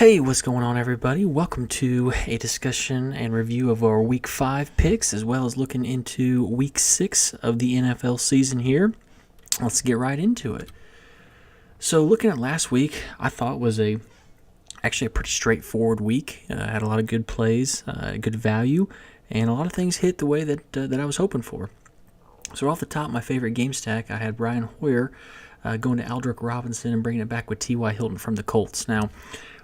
Hey, what's going on, everybody? Welcome to a discussion and review of our Week 5 picks, as well as looking into Week 6 of the NFL season here. Let's get right into it. So, looking at last week, I thought was actually a pretty straightforward week. Had a lot of good plays, good value, and a lot of things hit the way that I was hoping for. So, off the top, my favorite game stack, I had Brian Hoyer going to Aldrick Robinson and bringing it back with T.Y. Hilton from the Colts. Now,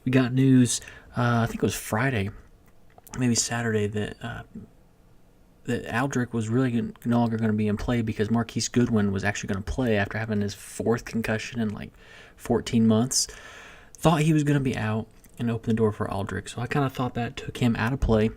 we got news, I think it was Friday, maybe Saturday, that Aldrick was really no longer going to be in play because Marquise Goodwin was actually going to play after having his fourth concussion in like 14 months. Thought he was going to be out and open the door for Aldrick. So I kind of thought that took him out of play.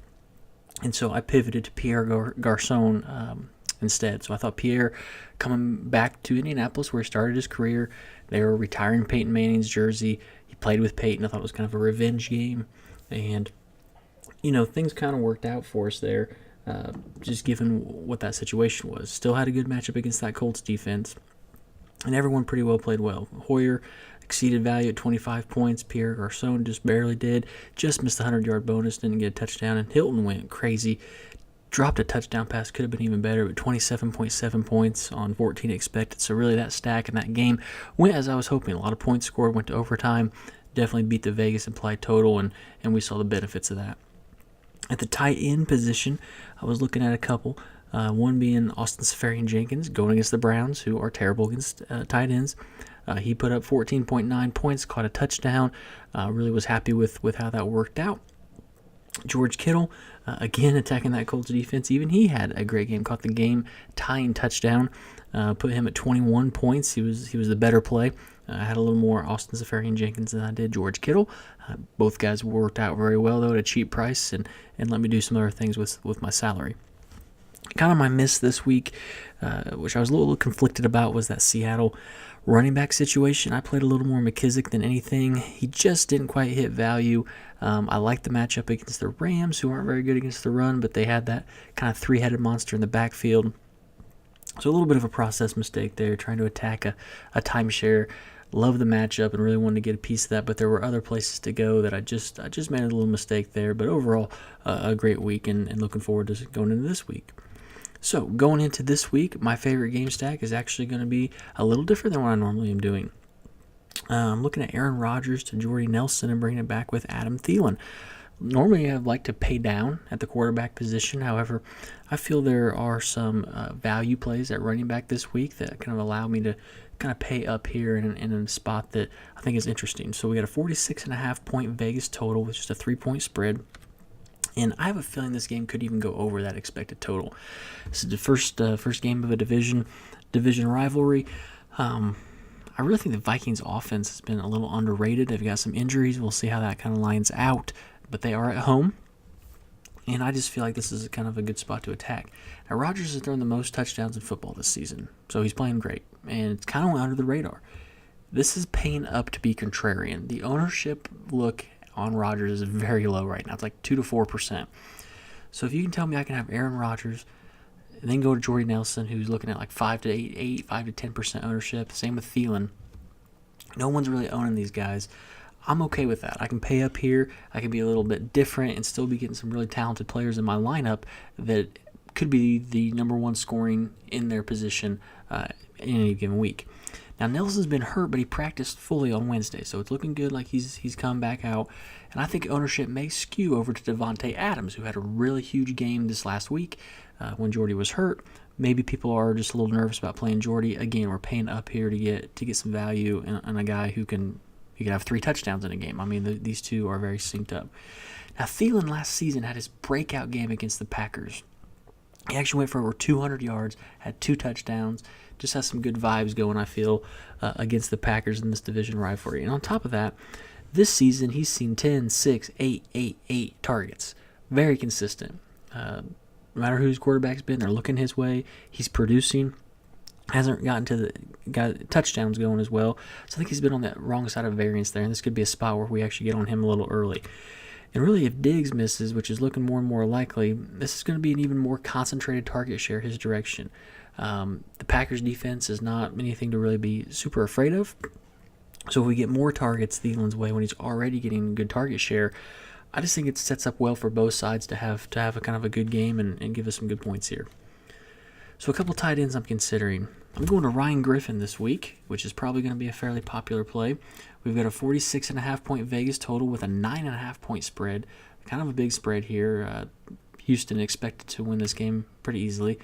And so I pivoted to Pierre Garçon instead. So I thought Pierre, coming back to Indianapolis where he started his career, they were retiring Peyton Manning's jersey. He played with Peyton. I thought it was kind of a revenge game. And, things kind of worked out for us there, just given what that situation was. Still had a good matchup against that Colts defense. And everyone pretty well played well. Hoyer exceeded value at 25 points. Pierre Garçon just barely did. Just missed the 100-yard bonus, didn't get a touchdown. And Hilton went crazy. Dropped a touchdown pass, could have been even better, but 27.7 points on 14 expected. So really that stack in that game went as I was hoping. A lot of points scored, went to overtime. Definitely beat the Vegas implied total, and we saw the benefits of that. At the tight end position, I was looking at a couple. One being Austin Seferian-Jenkins going against the Browns, who are terrible against tight ends. He put up 14.9 points, caught a touchdown. Really was happy with how that worked out. George Kittle, again attacking that Colts defense. Even he had a great game, caught the game-tying touchdown, put him at 21 points. He was the better play. I had a little more Austin Seferian-Jenkins than I did George Kittle. Both guys worked out very well, though, at a cheap price, and let me do some other things with my salary. Kind of my miss this week, which I was a little conflicted about, was that Seattle running back situation. I played a little more McKissick than anything. He just didn't quite hit value. I liked the matchup against the Rams, who aren't very good against the run, but they had that kind of three-headed monster in the backfield. So a little bit of a process mistake there, trying to attack a timeshare. Love the matchup and really wanted to get a piece of that, but there were other places to go that I just made a little mistake there. But overall, a great week, and looking forward to going into this week. So going into this week, my favorite game stack is actually going to be a little different than what I normally am doing. I'm looking at Aaron Rodgers to Jordy Nelson and bringing it back with Adam Thielen. Normally, I'd like to pay down at the quarterback position. However, I feel there are some value plays at running back this week that kind of allow me to kind of pay up here in a spot that I think is interesting. So we got a 46.5 point Vegas total with just a 3-point spread. And I have a feeling this game could even go over that expected total. This is the first game of a division rivalry. I really think the Vikings offense has been a little underrated. They've got some injuries. We'll see how that kind of lines out. But they are at home. And I just feel like this is kind of a good spot to attack. Now, Rodgers has thrown the most touchdowns in football this season. So he's playing great. And it's kind of under the radar. This is paying up to be contrarian. The ownership look on Rodgers is very low right now. It's like 2 to 4%. So if you can tell me I can have Aaron Rodgers and then go to Jordy Nelson, who's looking at like 5 to 10% ownership. Same with Thielen. No one's really owning these guys. I'm okay with that. I can pay up here. I can be a little bit different and still be getting some really talented players in my lineup that could be the number one scoring in their position in any given week. Now, Nelson's been hurt, but he practiced fully on Wednesday, so it's looking good, like he's come back out. And I think ownership may skew over to Devontae Adams, who had a really huge game this last week when Jordy was hurt. Maybe people are just a little nervous about playing Jordy. Again, we're paying up here to get some value in a guy who can have 3 touchdowns in a game. I mean, these two are very synced up. Now, Thielen last season had his breakout game against the Packers. He actually went for over 200 yards, had 2 touchdowns, just has some good vibes going, I feel, against the Packers in this division rivalry. And on top of that, this season he's seen 10, 6, 8, 8, 8 targets. Very consistent. No matter whose quarterback's been, they're looking his way. He's producing. Hasn't got touchdowns going as well. So I think he's been on that wrong side of variance there, and this could be a spot where we actually get on him a little early. And really, if Diggs misses, which is looking more and more likely, this is going to be an even more concentrated target share his direction. The Packers defense is not anything to really be super afraid of. So if we get more targets Thielen's way when he's already getting good target share, I just think it sets up well for both sides to have a kind of a good game and give us some good points here. So a couple tight ends I'm considering. I'm going to Ryan Griffin this week, which is probably going to be a fairly popular play. We've got a 46.5 point Vegas total with a 9.5 point spread. Kind of a big spread here. Houston expected to win this game pretty easily.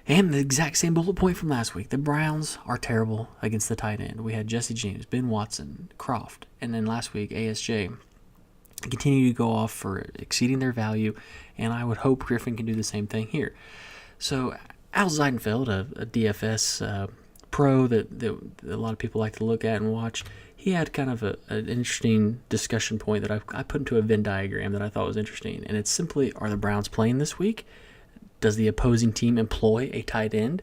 And the exact same bullet point from last week. The Browns are terrible against the tight end. We had Jesse James, Ben Watson, Croft, and then last week ASJ continue to go off for exceeding their value, and I would hope Griffin can do the same thing here. So Al Zeidenfeld, a DFS pro that a lot of people like to look at and watch, he had kind of an interesting discussion point that I put into a Venn diagram that I thought was interesting, and it's simply, are the Browns playing this week? Does the opposing team employ a tight end?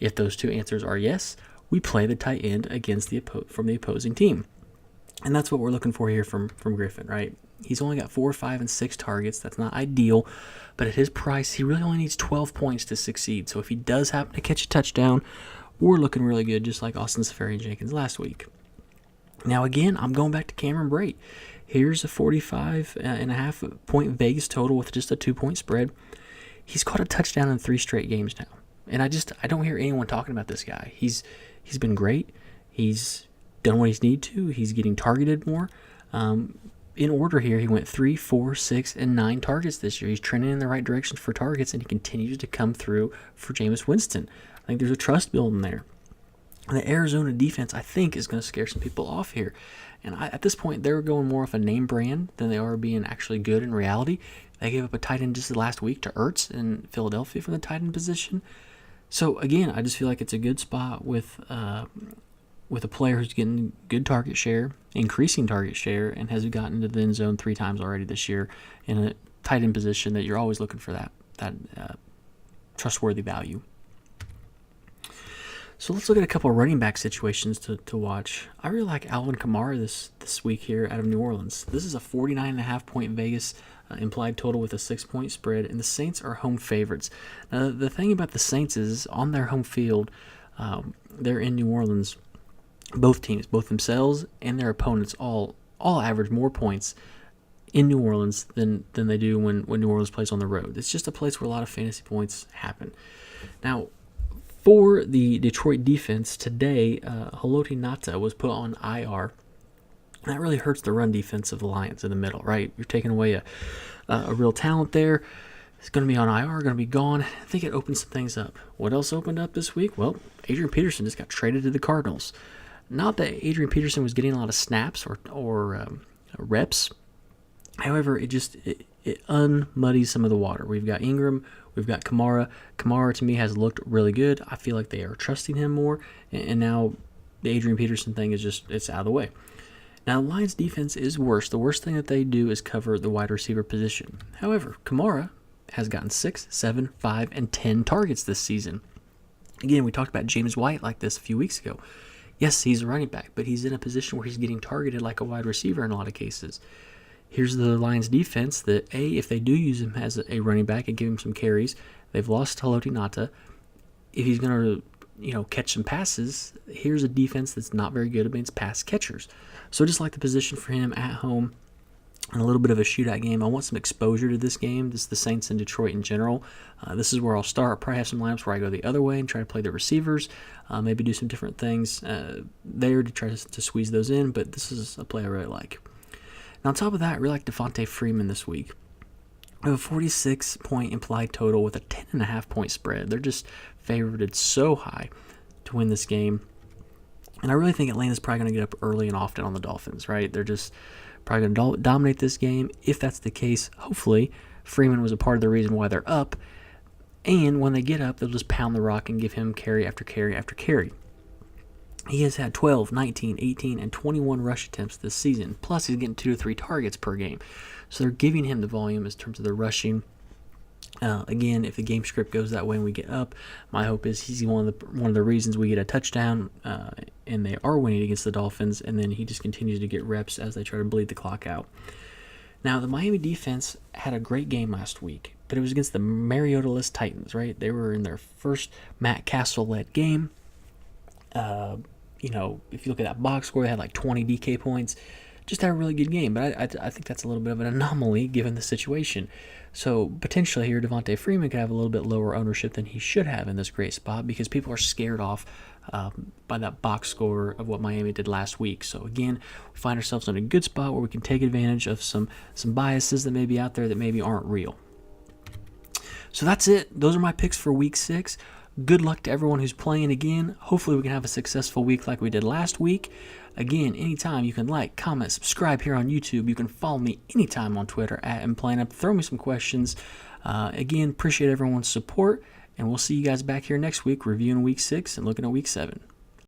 If those two answers are yes, we play the tight end against from the opposing team. And that's what we're looking for here from Griffin, right? He's only got 4, 5, and 6 targets. That's not ideal, but at his price, he really only needs 12 points to succeed. So if he does happen to catch a touchdown, we're looking really good, just like Austin Seferian-Jenkins last week. Now again, I'm going back to Cameron Brate. Here's a 45.5 point Vegas total with just a 2-point spread. He's caught a touchdown in 3 straight games now, and I don't hear anyone talking about this guy. He's been great. He's done what he's needed to. He's getting targeted more. In order here, he went 3, 4, 6, and 9 targets this year. He's trending in the right direction for targets, and he continues to come through for Jameis Winston. I think there's a trust building there. And the Arizona defense, I think, is going to scare some people off here. And at this point, they're going more off a name brand than they are being actually good in reality. They gave up a tight end just the last week to Ertz in Philadelphia from the tight end position. So, again, I just feel like it's a good spot with a player who's getting good target share, increasing target share, and has gotten to the end zone 3 times already this year in a tight end position that you're always looking for that trustworthy value. So let's look at a couple of running back situations to watch. I really like Alvin Kamara this week here out of New Orleans. This is a 49.5 point Vegas implied total with a 6-point spread, and the Saints are home favorites. Now, the thing about the Saints is on their home field, they're in New Orleans. Both teams, both themselves and their opponents, all average more points in New Orleans than they do when New Orleans plays on the road. It's just a place where a lot of fantasy points happen. Now, for the Detroit defense today, Haloti Ngata was put on IR. That really hurts the run defense of the Lions in the middle, right? You're taking away a real talent there. It's going to be on IR, going to be gone. I think it opens some things up. What else opened up this week? Well, Adrian Peterson just got traded to the Cardinals. Not that Adrian Peterson was getting a lot of snaps or reps. However, it unmuddies some of the water. We've got Ingram. We've got Kamara. Kamara, to me, has looked really good. I feel like they are trusting him more. And now the Adrian Peterson thing is it's out of the way. Now, the Lions' defense is worse. The worst thing that they do is cover the wide receiver position. However, Kamara has gotten 6, 7, 5, and 10 targets this season. Again, we talked about James White like this a few weeks ago. Yes, he's a running back, but he's in a position where he's getting targeted like a wide receiver in a lot of cases. Here's the Lions defense that, if they do use him as a running back and give him some carries, they've lost Haloti Ngata. If he's going to catch some passes, here's a defense that's not very good against pass catchers. So just like the position for him at home and a little bit of a shootout game, I want some exposure to this game. This is the Saints in Detroit in general. This is where I'll start. I'll probably have some lineups where I go the other way and try to play the receivers, maybe do some different things there to try to squeeze those in, but this is a play I really like. Now, on top of that, I really like Devontae Freeman this week. We have a 46-point implied total with a 10.5 point spread. They're just favorited so high to win this game. And I really think Atlanta's probably going to get up early and often on the Dolphins, right? They're just probably going to dominate this game. If that's the case, hopefully, Freeman was a part of the reason why they're up. And when they get up, they'll just pound the rock and give him carry after carry after carry. He has had 12, 19, 18, and 21 rush attempts this season. Plus, he's getting 2 to 3 targets per game. So they're giving him the volume in terms of the rushing. Again, if the game script goes that way and we get up, my hope is he's one of the reasons we get a touchdown and they are winning against the Dolphins, and then he just continues to get reps as they try to bleed the clock out. Now, the Miami defense had a great game last week, but it was against the Mariota-less Titans, right? They were in their first Matt Castle-led game. if you look at that box score, they had like 20 DK points. Just had a really good game, but I think that's a little bit of an anomaly given the situation. So potentially here, Devontae Freeman could have a little bit lower ownership than he should have in this great spot because people are scared off by that box score of what Miami did last week. So again, we find ourselves in a good spot where we can take advantage of some biases that may be out there that maybe aren't real. So that's it. Those are my picks for Week 6. Good luck to everyone who's playing again. Hopefully we can have a successful week like we did last week. Again, anytime you can like, comment, subscribe here on YouTube. You can follow me anytime on Twitter at @MPlayingUp. Throw me some questions. Again, appreciate everyone's support, and we'll see you guys back here next week reviewing Week 6 and looking at Week 7.